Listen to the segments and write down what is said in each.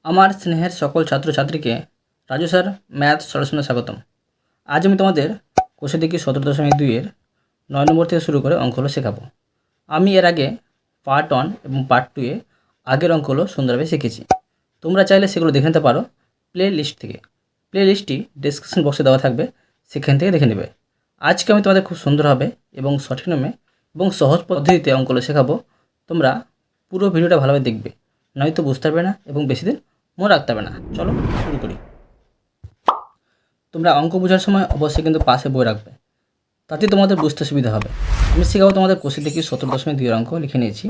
আমার স্নেহের সকল ছাত্রছাত্রীকে রাজু স্যার ম্যাথ সলিউশনে স্বাগতম। আজ আমি তোমাদের কোষে দেখি 17.2-এর 9 নম্বর থেকে শুরু করে অঙ্কগুলো শেখাবো। আমি এর আগে পার্ট 1 এবং পার্ট 2-এ আগের অঙ্কগুলো সুন্দরভাবে শিখেছি। তোমরা চাইলে সেগুলো দেখে নিতে পারো প্লে লিস্ট থেকে। প্লে লিস্টটি ডেসক্রিপশন বক্সে দেওয়া থাকবে, সেখান থেকে দেখে নেবে। আজকে আমি তোমাদের খুব সুন্দরভাবে এবং সঠিক নিয়মে এবং সহজ পদ্ধতিতে অঙ্কগুলো শেখাবো। তোমরা পুরো ভিডিওটা ভালোভাবে দেখবে, নয়তো বুঝতে পারবে না এবং বেশি দিন মনে রাখতে হবে না। চলো শুরু করি। তোমরা অঙ্ক বোঝার সময় অবশ্যই কিন্তু পাশে বই রাখবে, তাতে তোমাদের বুঝতে সুবিধা হবে। আমি শেখাবো তোমাদের কোষে দেখি 17.2 অঙ্ক লিখে নিয়েছি।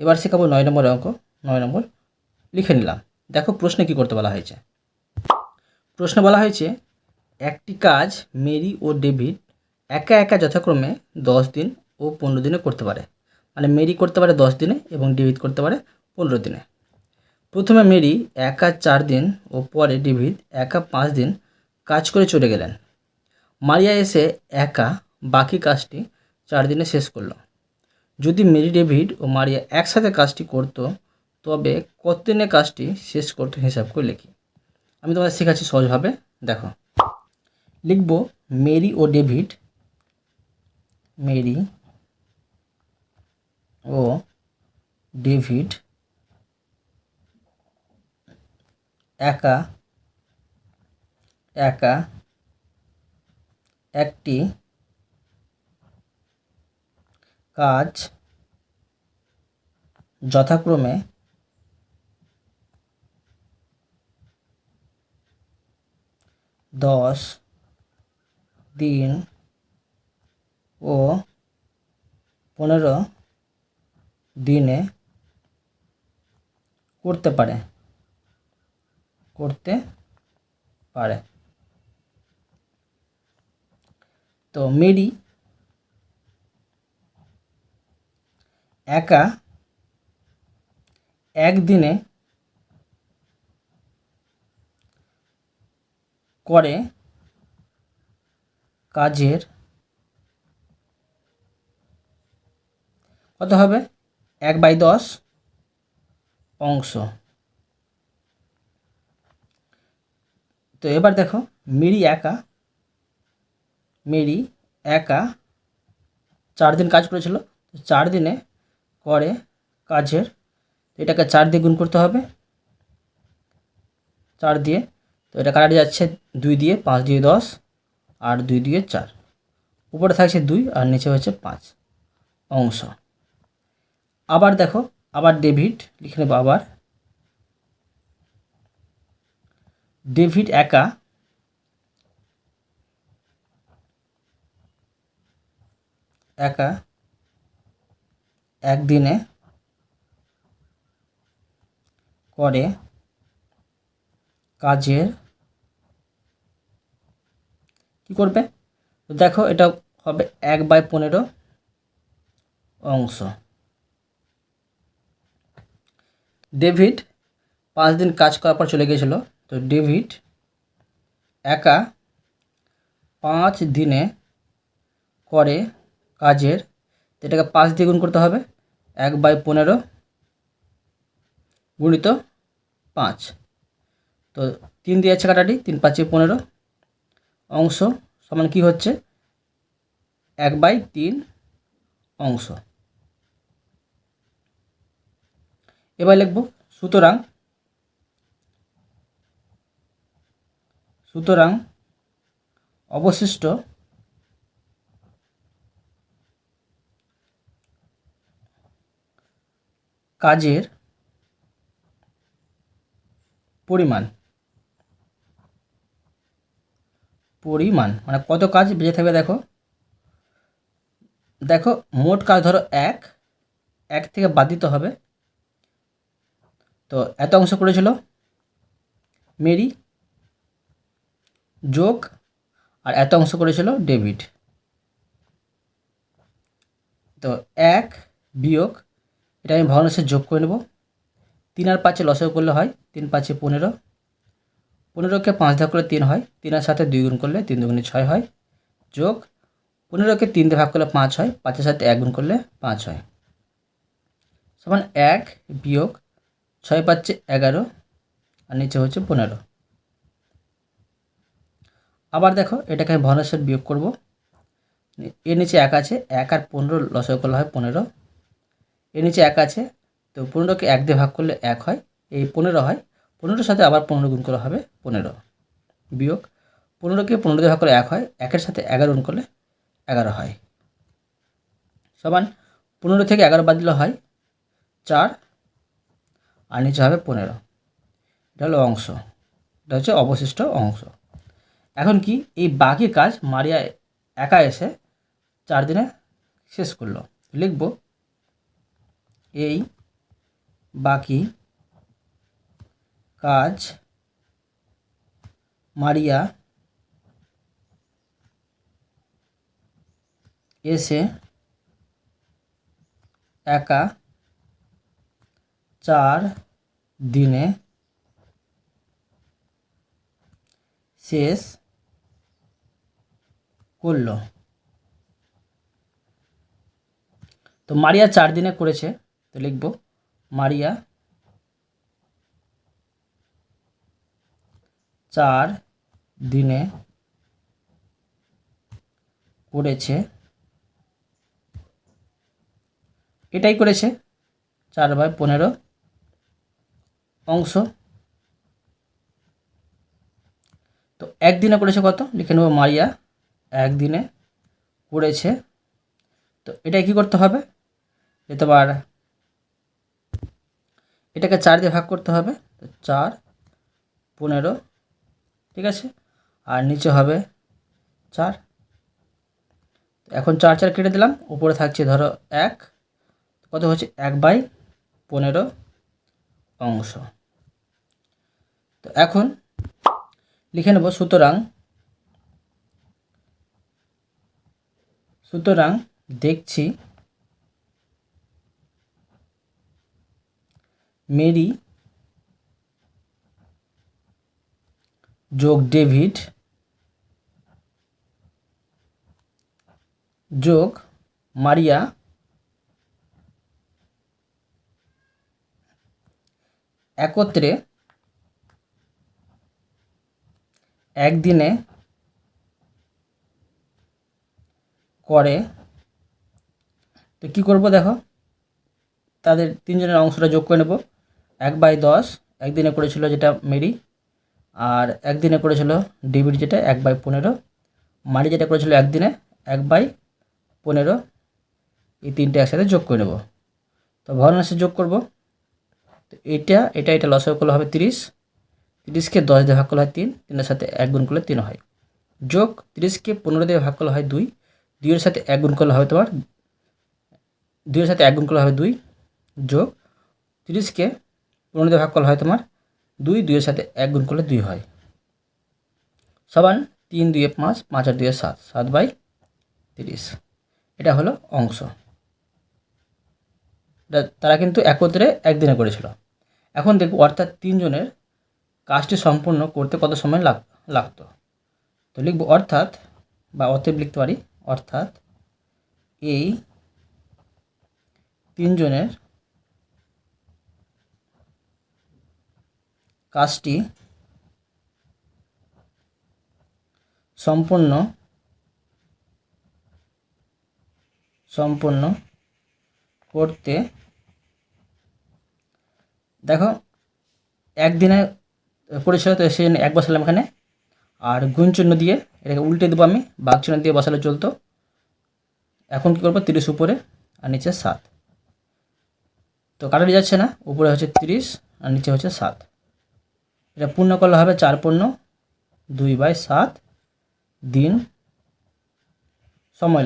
এবার শেখাবো 9 নম্বরের অঙ্ক। 9 নম্বর লিখে নিলাম। দেখো প্রশ্নে কী করতে বলা হয়েছে। প্রশ্নে বলা হয়েছে একটি কাজ মেরি ও ডেভিড একা একা যথাক্রমে 10 দিন ও 15 দিনে করতে পারে। মানে মেরি করতে পারে 10 দিনে এবং ডেভিড করতে পারে 15 দিনে। প্রথমে মেরি একা 4 দিন ও পরে ডেভিড একা 5 দিন কাজ করে চলে গেলেন। মারিয়া এসে একা বাকি কাজটি 4 দিনে শেষ করলো। যদি মেরি, ডেভিড ও মারিয়া একসাথে কাজটি করত, তবে কত দিনে কাজটি শেষ করতো হিসাব করে লিখি। আমি তোমাদের শেখাচ্ছি সহজভাবে। দেখো, লিখব মেরি ও ডেভিড, মেরি ও ডেভিড একা একা একটি কাজ যথাক্রমে 10 দিন ও 15 দিনে করতে পারে। তো মেরি একা একদিনে করে কাজের কত হবে 1/10 অংশ। তো এবার দেখো, মেরি একা 4 দিন কাজ করেছিল। 4 দিনে করে কাজের, এটাকে 4 দিয়ে গুণ করতে হবে, 4 দিয়ে। তো এটা কাটাটি যাচ্ছে 2 দিয়ে, 5 দিয়ে 10 আর 2 দিয়ে 4, উপরে থাকছে 2 আর নিচে হচ্ছে 5 অংশ। আবার দেখো, আবার ডেভিড লিখে নেব। আবার ডেভিড একা একদিনে করে কাজের কি করবে? তো দেখো, এটা হবে 1/15 অংশ। ডেভিড 5 দিন কাজ করার পর চলে গিয়েছিল। তো ডেভিড একা 5 দিনে করে কাজের, এটাকে 5 দিয়ে গুণ করতে হবে, 1/15 গুণিত 5। তো 3 দিয়ে আছে কাটাটি, 3 5 15 অংশ সমান কি হচ্ছে 1/3 অংশ। এবার লিখব সুতরাং অবশিষ্ট কাজের পরিমাণ মানে কত কাজ বেঁচে থাকবে। দেখো মোট কাজ ধরো 1 থেকে বাদ দিতে হবে। তো এত অংশ করেছিল মেরি, যোগ আর এত অংশ করেছিল ডেভিড। তো 1 বিয়োগ, এটা আমি ভগ্নাংশে যোগ করে নেব। 3 আর 5 লসাগু করলে হয় 3 5 15, 15কে 5 ভাগ করলে 3 হয়, 3 এর সাথে 2 গুণ করলে 3 2 6 হয়, যোগ 15কে 3 দিয়ে ভাগ করলে 5 হয়, 5-এর সাথে 1 গুণ করলে 5 হয়, সমান 1 বিয়োগ 6 5 11, আর নিচে হচ্ছে 15। আবার দেখো এটাকে আমি ভগ্নাংশের বিয়োগ করব। এর নিচে 1 আছে, 1 আর 15 লসাগু করলে হয় 15। এর নিচে 1 আছে, তো 15কে 1 দিয়ে ভাগ করলে 1 হয়, এই 15 হয়। 15-র সাথে আবার 15 গুণ করা হবে 15, বিয়োগ 15কে 15 দিয়ে ভাগ করলে 1 হয়, 1-এর সাথে 11 গুণ করলে 11 হয়, সমান 15 থেকে 11 বাদ দিলে হয় 4 আর নিচে হবে 15। এটা হলো অংশ, এটা হচ্ছে অবশিষ্ট অংশ। এখন কি এই বাকি কাজ মারিয়া একা এসে 4 দিনে শেষ করলো। লিখব এই বাকি কাজ মারিয়া এসে একা 4 দিনে শেষ করলো। তো মারিয়া 4 দিনে করেছে, তো লিখব মারিয়া 4 দিনে করেছে, এটাই করেছে 4/15 অংশ। তো একদিনে করেছে কত, লিখে নেব মারিয়া 1 দিনে করেছে। তো এটাই কি করতে হবে, যে তোমার এটাকে 4 দিয়ে ভাগ করতে হবে, তো 4, 15, ঠিক আছে, আর নিচে হবে 4। এখন 4 4 কেটে দিলাম, উপরে থাকছে ধরো 1, কত হচ্ছে 1/15 অংশ। তো এখন লিখে নেব সুতরাং দেখছি মেরি যোগ ডেভিড যোগ মারিয়া একত্রে একদিনে করে। তো কী করব দেখো, তাদের তিনজনের অংশটা যোগ করে নেব। 1/10 একদিনে করেছিল যেটা মেরি, আর একদিনে করেছিল ডেভিড যেটা 1/15, মারি যেটা করেছিল একদিনে 1/15, এই তিনটে একসাথে যোগ করে নেব। তো ভগ্নাংশে যোগ করব, তো এটা লসাগু করলে হবে 30, 30কে 10 দিয়ে ভাগ করলে হয় 3, 3-এর সাথে 1 গুণ করলে 3 হয়, যোগ 30কে 15 দিয়ে ভাগ করলে হয় 2, 2-এর সাথে 1 গুণ করলে হবে তোমার 2-এর সাথে 1 গুণ করলে হবে 2, যোগ 30কে 15 দিয়ে ভাগ করলে হয় তোমার 2, 2-এর সাথে 1 গুণ করলে 2 হয়, সমান 3 2 5, 5 আর 2 7, 7/30। এটা হলো অংশ। তারা কিন্তু একত্রে একদিনে করেছিল। এখন দেখব অর্থাৎ তিনজনের কাজটি সম্পূর্ণ করতে কত সময় লাগতো। তো লিখব অর্থাৎ, বা অতএব লিখতে পারি, অর্থাৎ এই তিনজনের কাজটি সম্পূর্ণ করতে, দেখো একদিনে করেছিল, তো সে 1 বসালাম এখানে, আর গুণ চিহ্ন দিয়ে এটাকে উল্টে দেবো আমি, বাঘ চিহ্ন দিয়ে বসালে চলতো। এখন কী করবো, 30 উপরে আর নিচে 7, তো কাটাটি যাচ্ছে না, উপরে হচ্ছে 30 আর নিচে হচ্ছে 7, এটা পূর্ণ করলে হবে 4 পূর্ণ 2/7 দিন সময়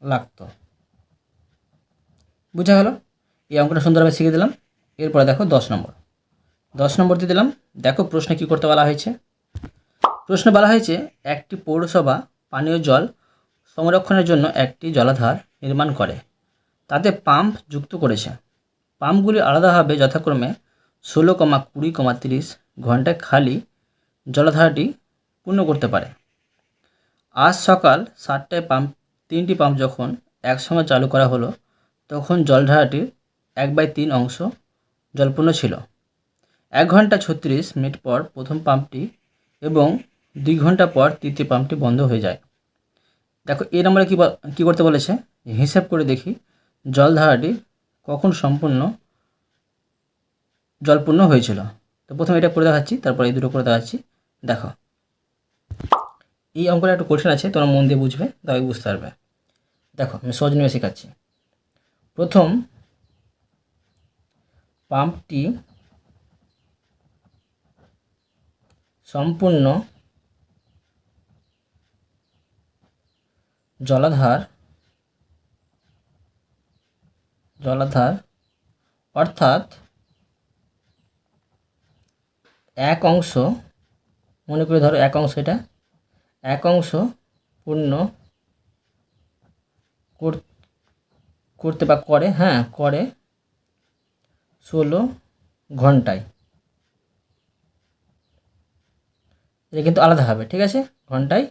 লাগতো। বুঝা গেল? এই অঙ্কটা সুন্দরভাবে শিখে দিলাম। এরপরে দেখো 10 নম্বর দিয়ে দিলাম। দেখো প্রশ্নে কী করতে বলা হয়েছে। প্রশ্নে বলা হয়েছে একটি পৌরসভা পানীয় জল সংরক্ষণের জন্য একটি জলাধার নির্মাণ করে, তাতে পাম্প যুক্ত করেছে। পাম্পগুলি আলাদাভাবে যথাক্রমে 16, 20, 30 ঘন্টায় খালি জলাধারটি পূর্ণ করতে পারে। আজ সকাল 7টায় 3টি পাম্প যখন একসঙ্গে চালু করা হলো, তখন জলধারাটির 1/3 অংশ জলপূর্ণ ছিল। 1 ঘন্টা 36 মিনিট পর প্রথম পাম্পটি এবং 2 ঘন্টা পর তৃতীয় পাম্পটি বন্ধ হয়ে যায়। দেখো এই নম্বরে কী করতে বলেছে, হিসাব করে দেখি জলধারাটি কখন সম্পূর্ণ জলপূর্ণ হয়েছিল। তো প্রথমে এটা করে দেখাচ্ছি, তারপর এই দুটো করে দেখাচ্ছি। দেখো এই অঙ্কটা একটু কঠিন আছে, তোমরা মন দিয়ে বুঝবে, তবে বুঝতে পারবে। দেখো আমি সহজ নিয়ে শেখাচ্ছি। প্রথম পাম্পটি সম্পূর্ণ জলাধার অর্থাৎ এক অংশ, মনে করে ধরো এক অংশ, এটা এক অংশ পূর্ণ করতে বা করে 16 ঘন্টায়। এটা কিন্তু আলাদা হবে, ঠিক আছে, ঘন্টায়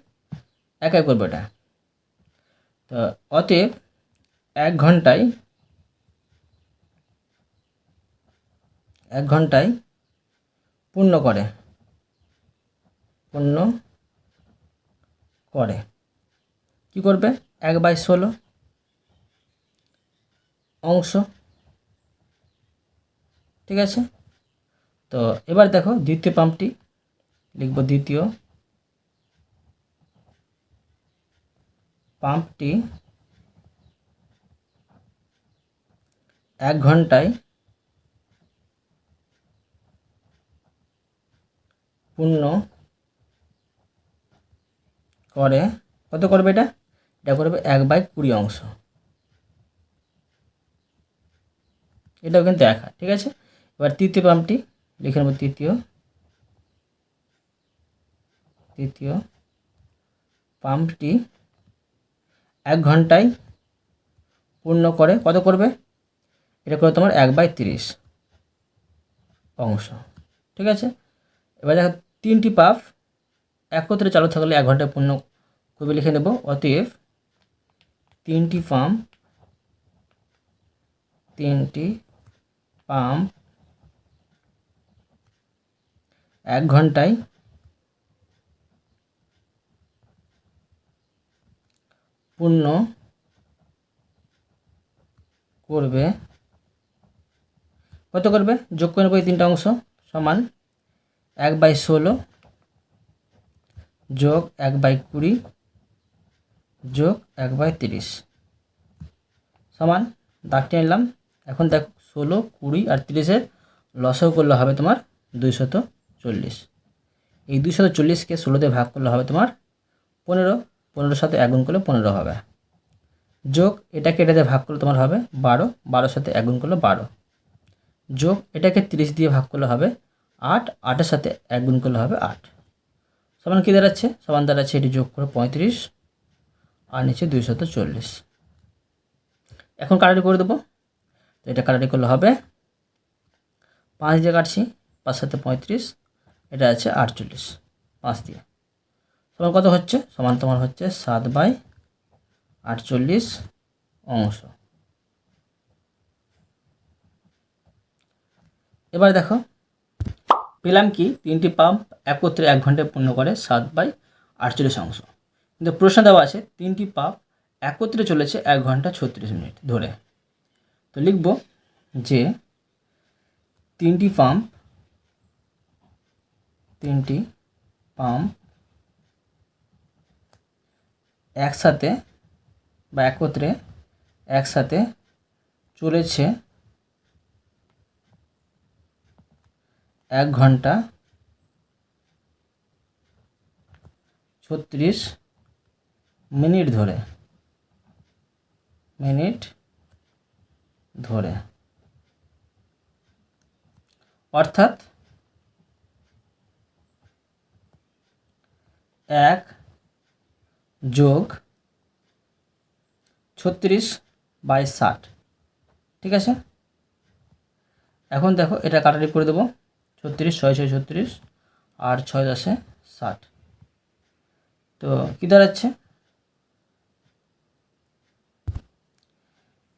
একাই করবে এটা। তো অতএব 1 ঘন্টায় পূর্ণ করে কি করবে, 1/16 অংশ, ঠিক আছে। তো এবার দেখো দ্বিতীয় পাম্পটি লিখব, দ্বিতীয় পাম্পটি 1 ঘন্টায় পূর্ণ করে, কত করবে এটা করবে 1/20 অংশ। এটাও কিন্তু এক, ঠিক আছে। এবার তৃতীয় পাম্পটি লিখে নেব, তৃতীয় পাম্পটি 1 ঘন্টায় পূর্ণ করে, কত করবে, এটা করে তোমার 1/30 অংশ, ঠিক আছে। এবার দেখো 3টি পাম্প একত্রে চালু থাকলে 1 ঘন্টায় পূর্ণ করবে, লিখে নেব। অতএব 3টি পাম্প 1 ঘন্টায় পূর্ণ করবে, কত করবে, যোগ করে নেব এই 3টা অংশ, সমান 1/16 যোগ 1/20 যোগ 1/30 সমান, দাগটি নিলাম। এখন দেখো 16, 20 আর 30-এর লসাগু করলে হবে তোমার 240। এই 240কে 16 দিয়ে ভাগ করলে হবে তোমার 15, 15-এর সাথে 1 গুণ করলে 15 হবে, যোগ এটাকে এটা দিয়ে ভাগ করলে তোমার হবে 12, 12-এর সাথে 1 গুণ করলে 12, যোগ এটাকে 30 দিয়ে ভাগ করলে হবে 8, 8-এর সাথে 1 গুণ করলে হবে 8, সমান কী দাঁড়াচ্ছে, সমান দাঁড়াচ্ছে এটি যোগ করে 35 আর নিচে 240। এখন কাটাটি করে দেবো। তো এটা কাটাটি করলে হবে 5 দিয়ে কাটছি, 5 সাথে 35, এটা আছে 48, 5 দিয়ে সমান কত হচ্ছে, সমান তোমার হচ্ছে 7/48 অংশ। এবার দেখো পেলাম কি, 3টি পাম্প একত্রে 1 ঘন্টায় পূর্ণ করে 7/48 অংশ। কিন্তু প্রশ্ন দেওয়া আছে 3টি পাম্প একত্রে চলেছে 1 ঘন্টা 36 মিনিট ধরে। তো লিখব যে 3টি পাম্প একসাথে বা একসাথে চলেছে 1 ঘন্টা 36 মিনিট ধরে, অর্থাৎ 1 যোগ 36/60, ঠিক আছে। এখন দেখো এটা কাটাটি করে দেবো, 36, 6 6 36 আর 6 10 60। তো কী দাঁড়াচ্ছে,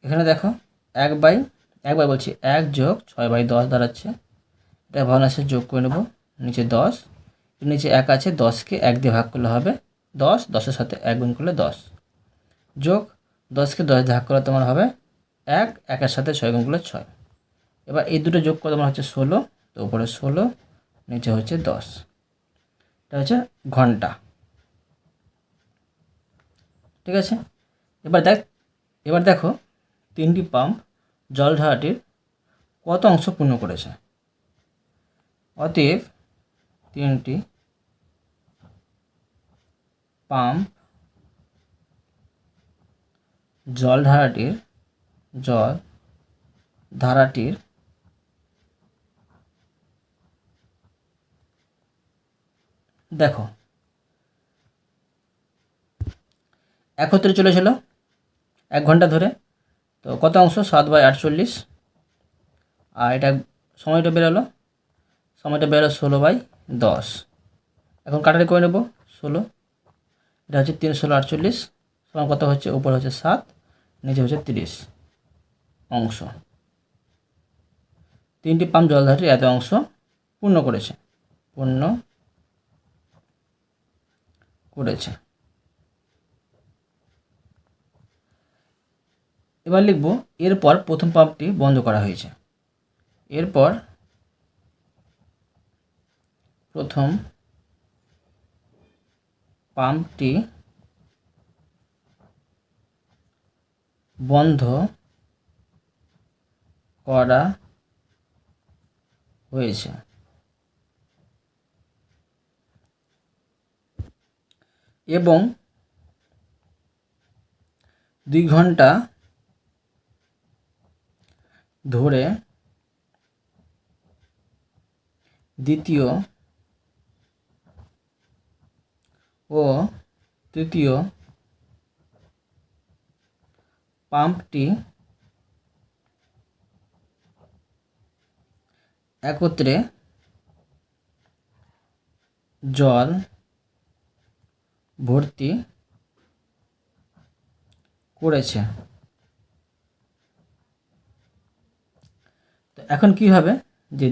এখানে দেখো একবার বলছি 1 যোগ 6/10 দাঁড়াচ্ছে, এটা ভগ্নাংশে যোগ করে নেব, নিচে 10, নিচে 1 আছে, 10কে 1 দিয়ে ভাগ করলে হবে 10, 10-এর সাথে 1 গুণ করলে 10, যোগ 10কে 10 দিয়ে ভাগ করলে তোমার হবে 1, 1-এর সাথে 6 গুণ করলে 6। এবার এই দুটো যোগ করে তোমার হচ্ছে 16, তো উপরে 16, নিচে হচ্ছে 10, এটা হচ্ছে ঘন্টা। ঠিক আছে, এবার দেখো 3টি পাম্প জলধারাটির কত অংশ পূর্ণ করেছে। অতএব 3টি পাম্প জলধারাটির দেখো একত্রে চলেছিল 1 ঘন্টা ধরে, তো কত অংশ 7/48, আর এটা সময়টা বেরোলো 16/10। এখন কাটারি করে নেব 16, এটা হচ্ছে 3 16 48 সমান কত হচ্ছে, উপরে হচ্ছে 7, নিচে হচ্ছে 30 অংশ। 3টি পাম্প জলধারাটির এত অংশ পূর্ণ করেছে। এবার লিখব এরপর প্রথম পাম্পটি বন্ধ করা হয়েছে। এরপর প্রথম পাম্পটি বন্ধ করা হয়েছে। এবং 2 ঘন্টা ধরে দ্বিতীয় ও তৃতীয় পাম্পটি একত্রে জল ভর্তি করেছে। তো এখন কি হবে, যে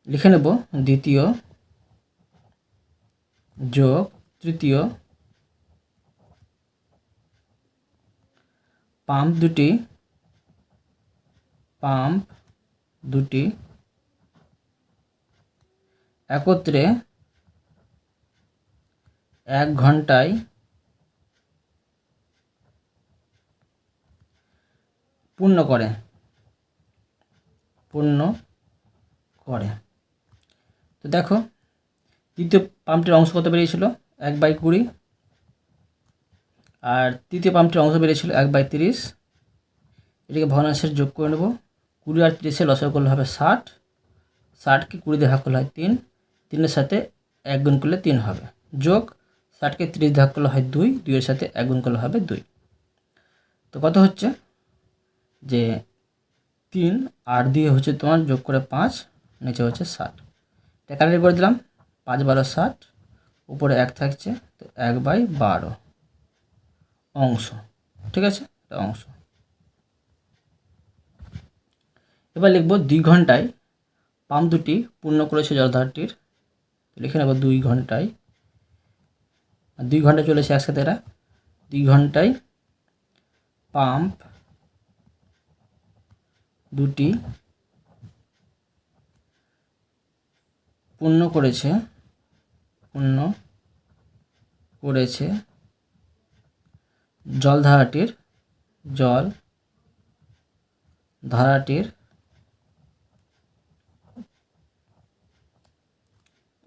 লিখে নেব দ্বিতীয় যোগ তৃতীয় পাম্প দুটি একত্রে 1 ঘন্টায় পূর্ণ করে। তো দেখো দ্বিতীয় পাম্পটির অংশ কত বেরিয়েছিল 1/20, আর তৃতীয় পাম্পটির অংশ বেরিয়েছিল 1/30। এটাকে ভগ্নাংশের যোগ করে নেব, 20 আর 30-এর লসাগু করলে হবে 60, 60কে 20 দিয়ে ভাগ করলে হয় 3, 3-এর সাথে 1 গুণ করলে 3 হবে, যোগ 60কে 30 দিয়ে ভাগ করলে হয় 2, 2-এর সাথে 1 গুণ করলে হবে 2। তো কত হচ্ছে, যে 3 আর 2 হচ্ছে তোমার যোগ করে 5, নিচে হচ্ছে 60। এটা কাটারি করে দিলাম, 5 12 60, উপরে 1 থাকছে, তো 1/12 অংশ। ঠিক আছে, এটা অংশ। এবার লিখব 2 ঘন্টায় পাম্প দুটি পূর্ণ করেছে জলধারটির। লিখে নেব 2 ঘন্টায়, 2 ঘন্টা চলেছে একসাথে এরা। 2 ঘন্টায় পাম্প দুটি পূর্ণ করেছে জলধারাটির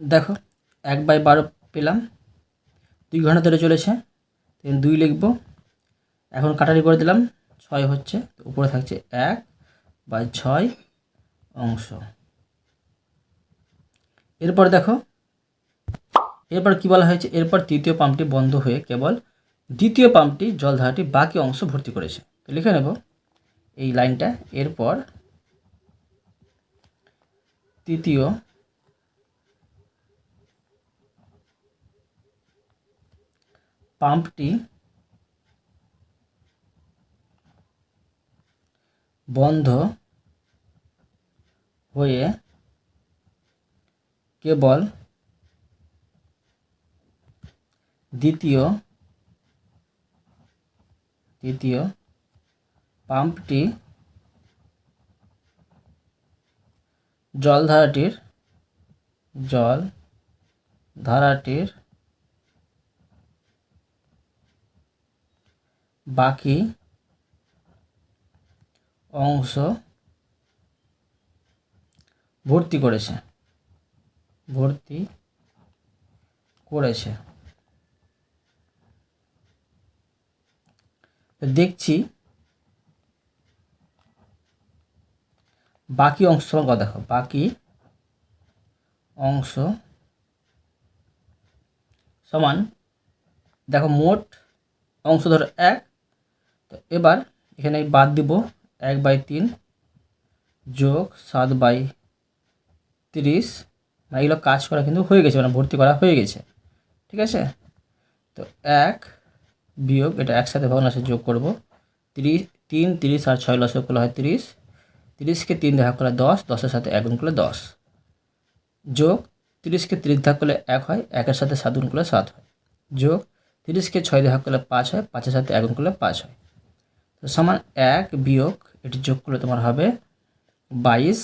দেখো 1/12 পেলাম, 2 ঘন্টা ধরে চলেছে, 2 লিখব। এখন কাটারি করে দিলাম, 6 হচ্ছে, তো উপরে থাকছে 1/6 অংশ। এরপর দেখো, এরপর কি বলা হয়েছে, এরপর তৃতীয় পাম্পটি বন্ধ হয়ে কেবল দ্বিতীয় পাম্পটি জলধারাটি বাকি অংশ ভর্তি করেছে। তো লিখে নেব এই লাইনটা, এরপর তৃতীয় পাম্পটি বন্ধ হয়ে কেবল দ্বিতীয় পাম্পটি জলধারাটির বাকি অংশ ভর্তি করেছে। দেখছি বাকি অংশ সমান কত, দেখো বাকি অংশ সমান, দেখো মোট অংশ ধরো 1, তো এবার এখানে বাদ দিব 1/3 যোগ 7/30, মানে এগুলো কাজ করা কিন্তু হয়ে গেছে, মানে ভর্তি করা হয়ে গেছে। ঠিক আছে, তো 1 বিয়োগ এটা একসাথে ভগ্নাংশে যোগ করব, 3 30 আর 6 লসক করলে হয় 30, 30কে 3 দিয়ে ভাগ করলে 10, 10-এর সাথে 1 গুণ করলে 10, যোগ 30কে 30 ভাগ করলে 1 হয়, 1-এর সাথে 7 গুণ করলে 7 হয়, যোগ 30কে 6 দিয়ে ভাগ করলে 5 হয়, 5-এর সাথে 1 গুণ করলে 5 হয়, তো সমান 1 বিয়োগ এটি যোগ করলে তোমার হবে 22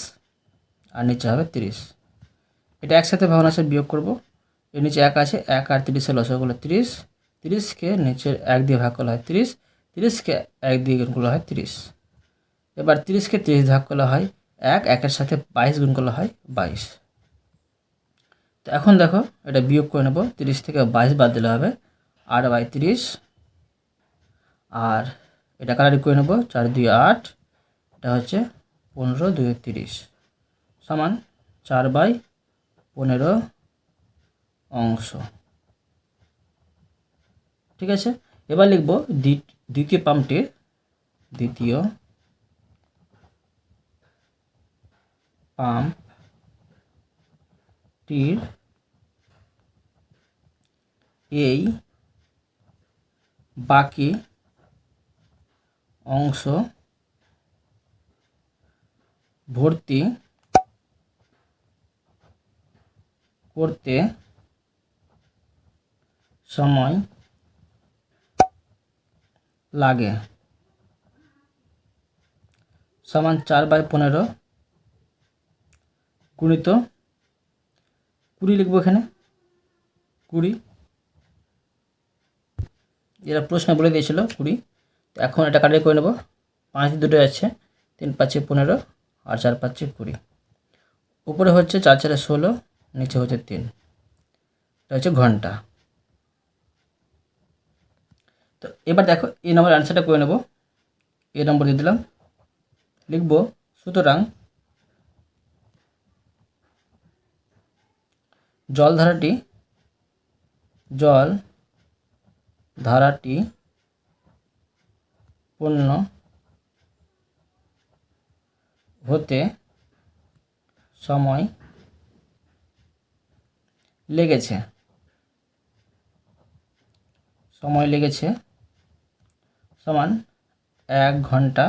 আর নিচে হবে 30। এটা একসাথে ভগ্নাংশে বিয়োগ করব, এর নিচে 1 আছে, 1 আর 30-এর লসক করলে 30, 30কে নিচের 1 দিয়ে ভাগ করলে হয় 30, 30কে 1 দিয়ে গুণ করলে হয় 30, এবার 30কে 30 ভাগ করলে হয় 1, 1-এর সাথে 22 গুণ করলে হয় 22। তো এখন দেখো এটা বিয়োগ করে নেব, 30 থেকে 22 বাদ দিলে হবে 8/30, আর এটা কাটাকাটি করে নেব, 4 2 8, এটা হচ্ছে 15 2 30 সমান 4/15 অংশ। ঠিক আছে, এবার লিখব দ্বিতীয় পাম্পটির এই বাকি অংশ ভর্তি করতে সময় লাগে, সমান 4/15 গুণিত 20 লিখব, এখানে 20, যেটা প্রশ্ন বলে দিয়েছিল 20। তো এখন এটা কাটাকাটি করে নেব, 5 দুটো যাচ্ছে, 3 5 15 আর 4 5 20, উপরে হচ্ছে 4 4 16, নিচে হচ্ছে 3, এটা হচ্ছে ঘন্টা। তো এবার দেখো এই নম্বর অ্যান্সারটা করে নেব, এই নম্বর দিয়ে দিলাম, লিখব সুতরাং জলধারাটি পূর্ণ হতে সময় লেগেছে সমান 1 ঘন্টা,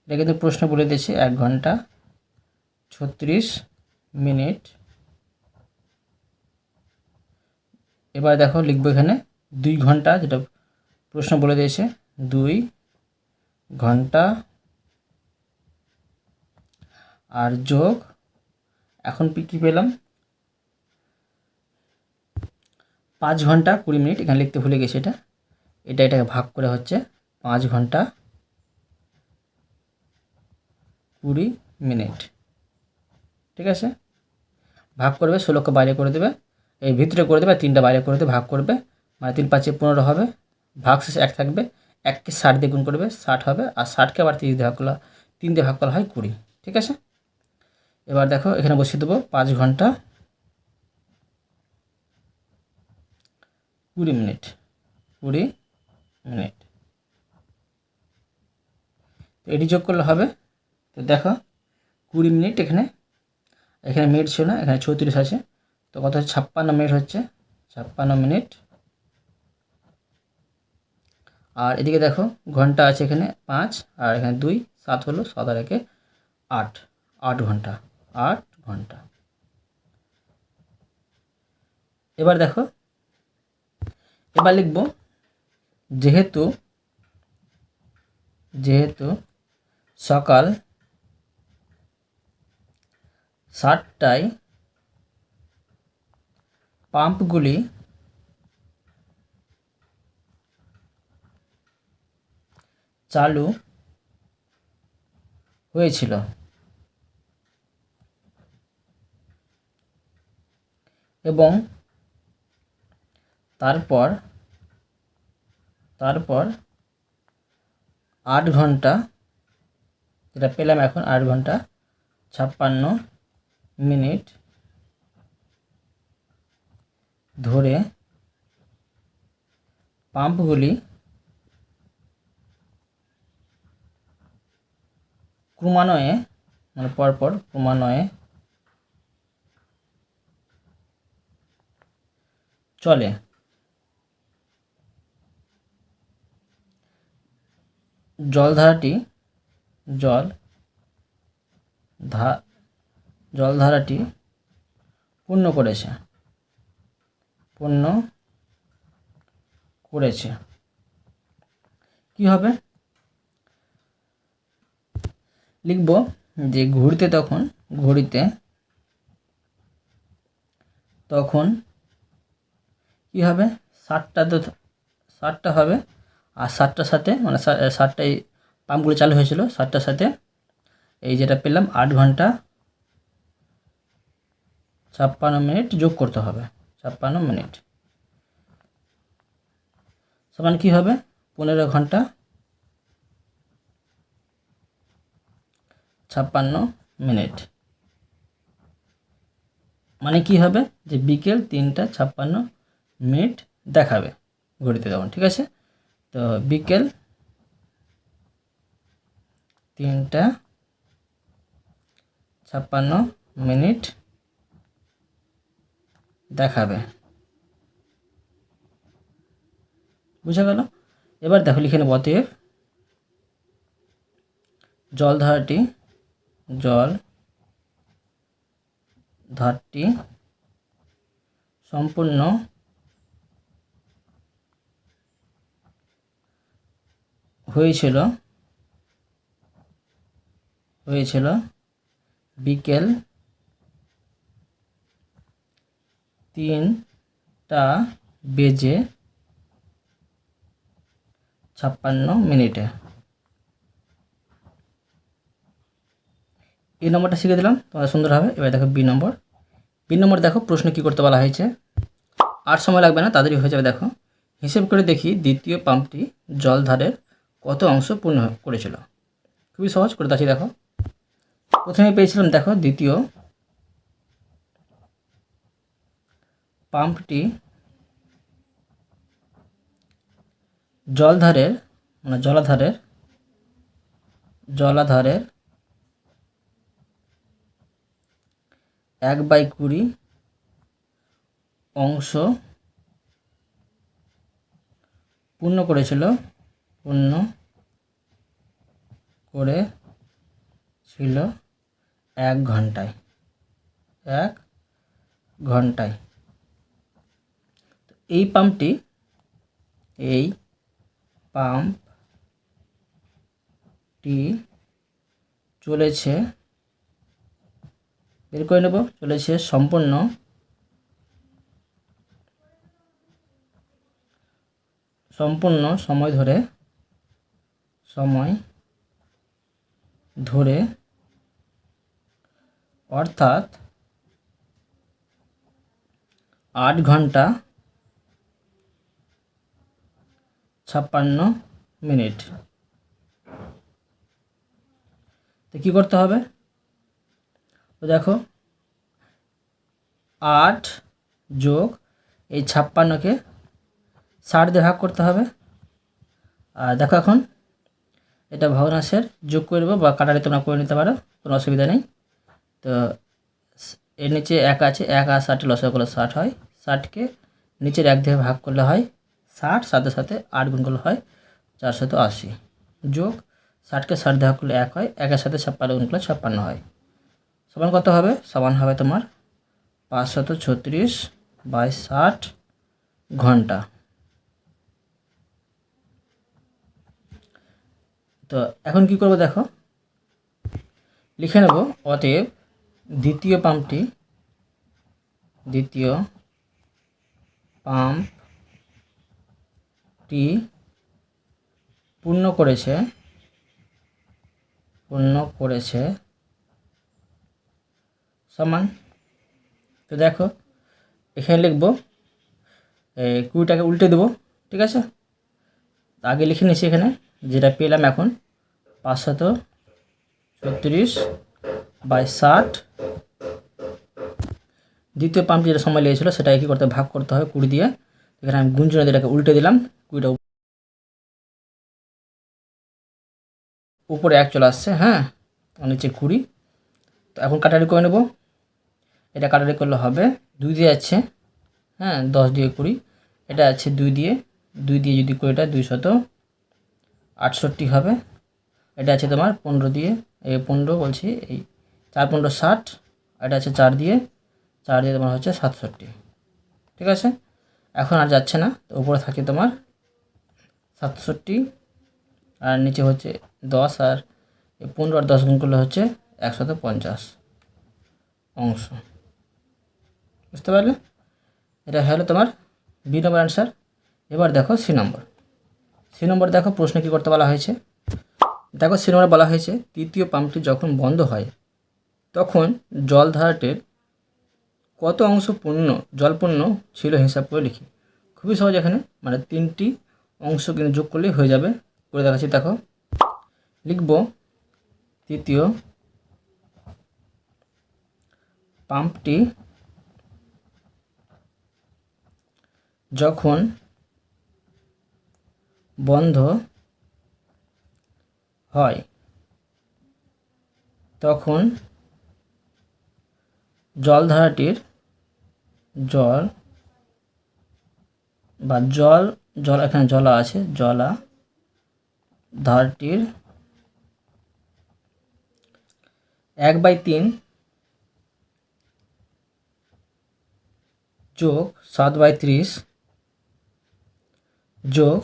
এটা কিন্তু প্রশ্ন বলে দিয়েছে 1 ঘন্টা 36 মিনিট। এবার দেখো লিখবো এখানে 2 ঘন্টা, যেটা প্রশ্ন বলে দিয়েছে 2 ঘন্টা, আর যোগ এখন কি পেলাম 5 ঘন্টা 20 মিনিট, এখানে লিখতে ভুলে গেছি, এটাকে ভাগ করে হচ্ছে 5 ঘন্টা 20 মিনিট। ঠিক আছে, ভাগ করবে, 16কে বাইরে করে দেবে, এই ভিতরে করে দেবে, 3টা বাইরে করে দেবে, ভাগ করবে, মানে 3 5 15 হবে, ভাগ শেষে 1 থাকবে, 1কে 60 দিয়ে গুণ করবে 60 হবে, আর 60কে আবার 3 দিয়ে ভাগ করা হয় 20। ঠিক আছে, এবার দেখো এখানে বসিয়ে দেবো 5 ঘন্টা 20 মিনিট, তো এটি যোগ করলে হবে, তো দেখো 20 মিনিট, এখানে মিনিট ছিল না, এখানে 34 আছে, তো কত হচ্ছে 56 মিনিট হচ্ছে, 56 মিনিট, আর এদিকে দেখো ঘন্টা আছে এখানে 5 আর এখানে 2, 7 হলো, 7 আর 1 8, 8 ঘন্টা, 8 ঘন্টা। এবার দেখো, এবার লিখব যেহেতু সকাল 7টায় পাম্পগুলি চালু হয়েছিল এবং তারপর 8 ঘন্টা, যেটা পেলাম এখন 8 ঘন্টা 56 মিনিট ধরে পাম্পগুলি ক্রমান্বয়ে, মানে পরপর ক্রমান্বয়ে চলে। জলধারাটি পূর্ণ করেছে। কি হবে? লিখব যে ঘড়িতে তখন কি হবে, 7টা হবে, আর 7টার সাথে, মানে 7টায় পাম্পগুলো চালু হয়েছিল, 7টার সাথে এই যেটা পেলাম 8 ঘন্টা 56 মিনিট যোগ করতে হবে। 56 মিনিট সমান কি হবে, 15 ঘন্টা 56 মিনিট। মানে কি হবে, যে বিকেল 3টা 56 মিনিট দেখাবে ঘড়িতে তখন। ঠিক আছে, তো বিকেল 3টা 56 মিনিট দেখাবে। বুঝা গেল? এবার দেখো লিখে নেব, অতএব জলধারাটি সম্পূর্ণ হয়েছিল বিকেল 3টা বেজে 56 মিনিটে। এই নম্বরটা শিখে দিলাম, তোমাদের সুন্দর হবে। এবার দেখো বি নম্বর দেখো প্রশ্ন কি করতে বলা হয়েছে। আর সময় লাগবে না, তাড়াতাড়ি হয়ে যাবে। দেখো, হিসেব করে দেখি দ্বিতীয় পাম্পটি জলধারের কত অংশ পূর্ণ করেছিল। খুবই সহজ করে দেখাচ্ছি। দেখো, প্রথমে পেয়েছিলাম, দেখো দ্বিতীয় পাম্পটি জলাধারের 1/20 অংশ পূর্ণ করেছিল 1 ঘন্টায়। এই পাম্পটি চলেছে, বের করে নেব, চলেছে সম্পূর্ণ সময় ধরে, অর্থাৎ 8 ঘন্টা 56 মিনিট। তো কী করতে হবে, তো দেখো 8 যোগ এই 56কে 60 দিয়ে ভাগ করতে হবে। আর দেখো, এখন এটা ভগ্নাংশের যোগ করে দেবো, বা কাটারে তোমরা করে নিতে পারো, কোনো অসুবিধা নেই। তো এর নিচে 1 আছে, 1 আর 60 লসাগু করলে 60 হয়। 60কে নিচের 1 দিয়ে ভাগ করলে হয় 60, সাথে সাথে 8 গুণ করলে হয় 480, যোগ 60কে 60 দিয়ে ভাগ করলে 1 হয়, 1-এর সাথে 56 গুণ করলে 56 হয়। সমান কত হবে? সমান হবে তোমার 536/60 ঘন্টা। তো এখন কি করব দেখো, লিখে নেব অতএব দ্বিতীয় পাম্পটি পূর্ণ করেছে সমান। তো দেখো এখানে লিখব 20টাকে উল্টে দেবো, ঠিক আছে। আগে লিখে নিচ্ছি এখানে যেটা পেলাম এখন 536/60। দ্বিতীয় পাম্প যেটা সময় লেগেছিল সেটাকে কী করতে ভাগ করতে হবে 20 দিয়ে। এখানে আমি গুঞ্জনে এটাকে উল্টে দিলাম, 20টা উপরে 1 চলে আসছে, হ্যাঁ, নিচে 20। তো এখন কাটারি করে নেব। এটা কাটারি করলে হবে 2 দিয়ে যাচ্ছে, হ্যাঁ, 10 দিয়ে 20, এটা আছে 2 দিয়ে যদি 20টা 268 হবে। এটা আছে তোমার 15 দিয়ে, এই 15 বলছি, এই 4 15 60, এটা আছে 4 দিয়ে তোমার হচ্ছে 67, ঠিক আছে। এখন আর যাচ্ছে না, তো উপরে থাকে তোমার 67 আর নিচে হচ্ছে 10, আর 15 আর 10 গুণ করলে হচ্ছে 150 অংশ। বুঝতে পারলে? এটা হলো তোমার বি নম্বর অ্যান্সার। এবার দেখো সি নম্বর দেখো প্রশ্নে কী করতে বলা হয়েছে। দেখো সি নম্বরে বলা হয়েছে তৃতীয় পাম্পটি যখন বন্ধ হয় তখন জলধারাটির কত অংশ জলপূর্ণ ছিল হিসাব করে লিখি। খুবই সহজ, এখানে মানে 3টি অংশ কিন্তু যোগ করলেই হয়ে যাবে। করে দেখাচ্ছি, দেখো লিখব তৃতীয় পাম্পটি যখন বন্ধ হয় তখন জলধারাটির জল এখানে জলা আছে, জলাধারটির 1/3 যোগ 7/30 যোগ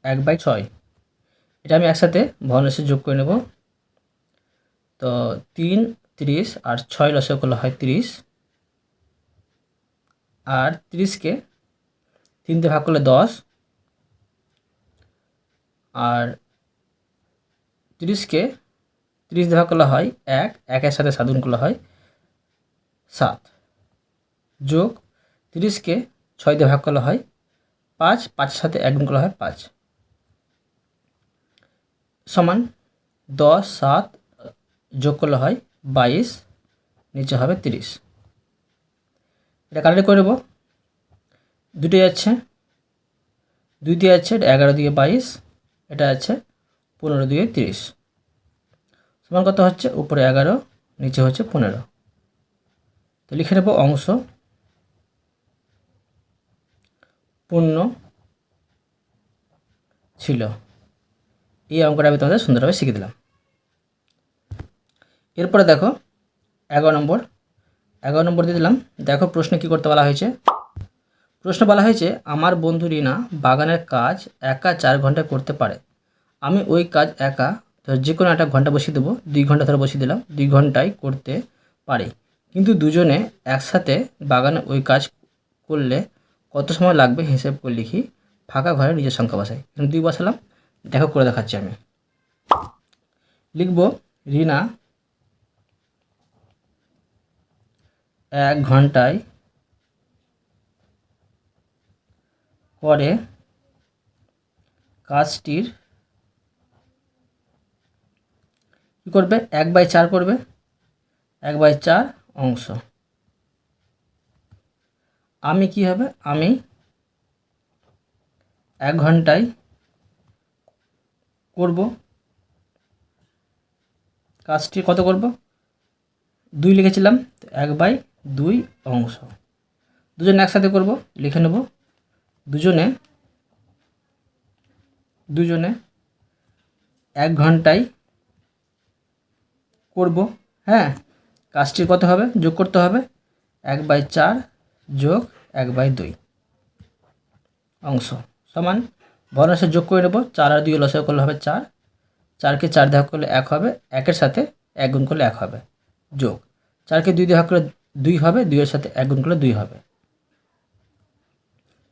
1/6। এটা আমি একসাথে ভগ্নাংশে যোগ করে নেব। তো 3 30 আর 6 লসাগু করলে হয় 30, আর 30কে 3 দিয়ে ভাগ করলে 10, আর 30কে 30 দিয়ে ভাগ করলে হয় 1, 1-এর সাথে 7 গুণ করলে হয় 7, যোগ 30কে 6 দিয়ে ভাগ করলে হয় 5, 5-এর সাথে 1 গুণ করলে হয় 5, সমান 10, 7 যোগ করলে হয় 22, নিচে হবে 30। এটা কাটারি করে নেব, দুটোই যাচ্ছে, 2 দিয়ে যাচ্ছে, এটা 11 দিয়ে 22, এটা আছে 15 দিয়ে 30, সমান কত হচ্ছে? উপরে 11, নিচে হচ্ছে 15। তো লিখে নেব অংশ পূর্ণ ছিল। এই অঙ্কটা আমি তোমাদের সুন্দরভাবে শিখে দিলাম। এরপরে দেখো 11 নম্বর দিয়ে দিলাম। দেখো প্রশ্নে কী করতে বলা হয়েছে। প্রশ্ন বলা হয়েছে আমার বন্ধু রিনা বাগানের কাজ একা 4 ঘন্টায় করতে পারে। আমি ওই কাজ একা যে কোনো একটা ঘন্টা বসিয়ে দেবো, 2 ঘন্টা ধরে বসিয়ে দিলাম, 2 ঘন্টায় করতে পারি, কিন্তু দুজনে একসাথে বাগানে ওই কাজ করলে কত সময় লাগবে হিসেব করে লিখি। ফাঁকা ঘরে নিজের সংখ্যা বসাই। এখানে 2 বসালাম, দেখো করে দেখাচ্ছি আমি। লিখব রিনা 1 ঘন্টায় করে কাজটির কী করবে? 1/4 করবে, 1/4 অংশ। আমি কি হবে? আমি 1 ঘন্টায় করব কাজটি কত করব? 2 লিখেছিলাম, 1/2 অংশ। দুজনে একসাথে করব, লিখে নেব দুজনে 1 ঘন্টায় করব, হ্যাঁ, কাজটির কত হবে, যোগ করতে হবে 1/4 যোগ 1/2 অংশ সমান ভগ্নাংশের যোগ করে নেব। 4 আর 2 লসাগু করলে হবে 4, 4কে 4 দিয়ে ভাগ করলে 1 হবে, 1-এর সাথে 1 গুণ করলে 1 হবে, যোগ 4কে 2 দিয়ে ভাগ করলে 2 হবে, 2-এর সাথে 1 গুণ করলে 2 হবে।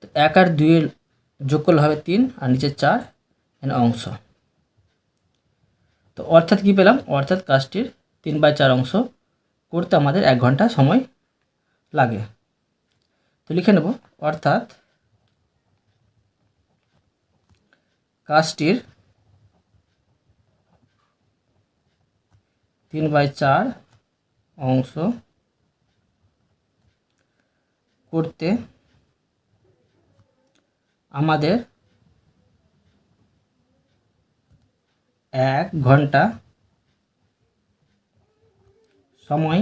তো 1 আর 2 এর যোগ করলে হবে 3 আর নিচে 4 এখানে অংশ। তো অর্থাৎ কি পেলাম, অর্থাৎ কাজটির 3/4 অংশ করতে আমাদের 1 ঘন্টা সময় লাগে। তো লিখে নেব, অর্থাৎ কাজটির 3/4 অংশ করতে আমাদের 1 ঘন্টা সময়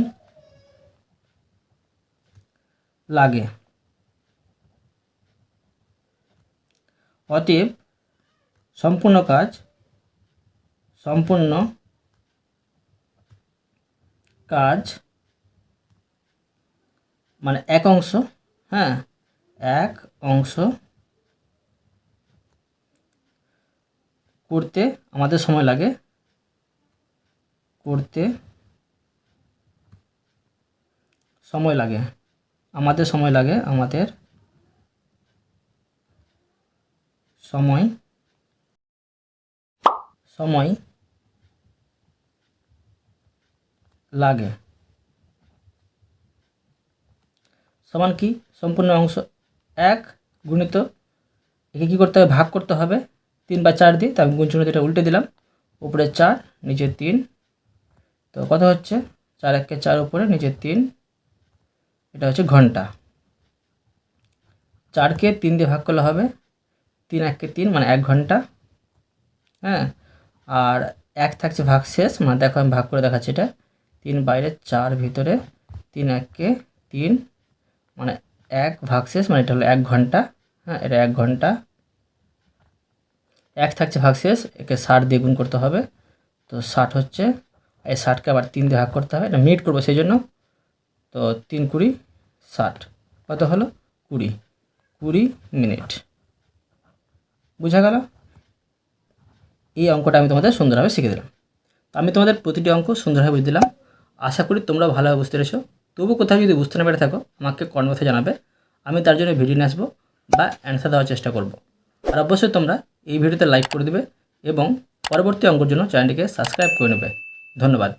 লাগে। অতএব সম্পূর্ণ কাজ মানে 1 অংশ, হ্যাঁ 1 অংশ করতে আমাদের সময় লাগে, আমাদের সময় লাগে সমান কি, সম্পূর্ণ অংশ 1 গুণিত একে কী করতে হবে, ভাগ করতে হবে 3/4 দিয়ে। তো আমি গুণ চিহ্ন এটা উল্টে দিলাম, উপরে 4 নিচে 3, তো কত হচ্ছে 4 1-কে 4 উপরে নিচে 3, এটা হচ্ছে ঘন্টা। 4কে 3 দিয়ে ভাগ করলে হবে 3 1-কে 3 মানে 1 ঘন্টা, হ্যাঁ। আর 1 থাকছে ভাগশেষ, মানে দেখো আমি ভাগ করে দেখাচ্ছি, এটা 3 বাইরে 4 ভিতরে 3 1-কে 3 মানে 1 ভাগশেষ, মানে এটা হলো 1 ঘন্টা, হ্যাঁ এটা 1 ঘন্টা। 1 থাকছে ভাগশেষ, একে 60 দিয়ে গুণ করতে হবে, তো 60 হচ্ছে, এই 60কে আবার 3 দিয়ে ভাগ করতে হবে, এটা মিনিট করবো সেই জন্য, তো 3 20 60 কত হলো 20 মিনিট। বুঝা গেল? এই অঙ্কটা আমি তোমাদের সুন্দরভাবে শিখে দিলাম। তো আমি তোমাদের প্রতিটি অঙ্ক সুন্দরভাবে বুঝে দিলাম, আশা করি তোমরা ভালোভাবে বুঝতে পেরেছো। তবু কোথাও যদি বুঝতে না পেরে থাকো আমাকে কমেন্ট বক্সে জানাবে, আমি তার জন্য ভিডিও নিয়ে আসবো বা অ্যান্সার দেওয়ার চেষ্টা করব। আর অবশ্যই তোমরা এই ভিডিওতে লাইক করে দেবে এবং পরবর্তী অঙ্কের জন্য চ্যানেলটিকে সাবস্ক্রাইব করে নেবে। ধন্যবাদ।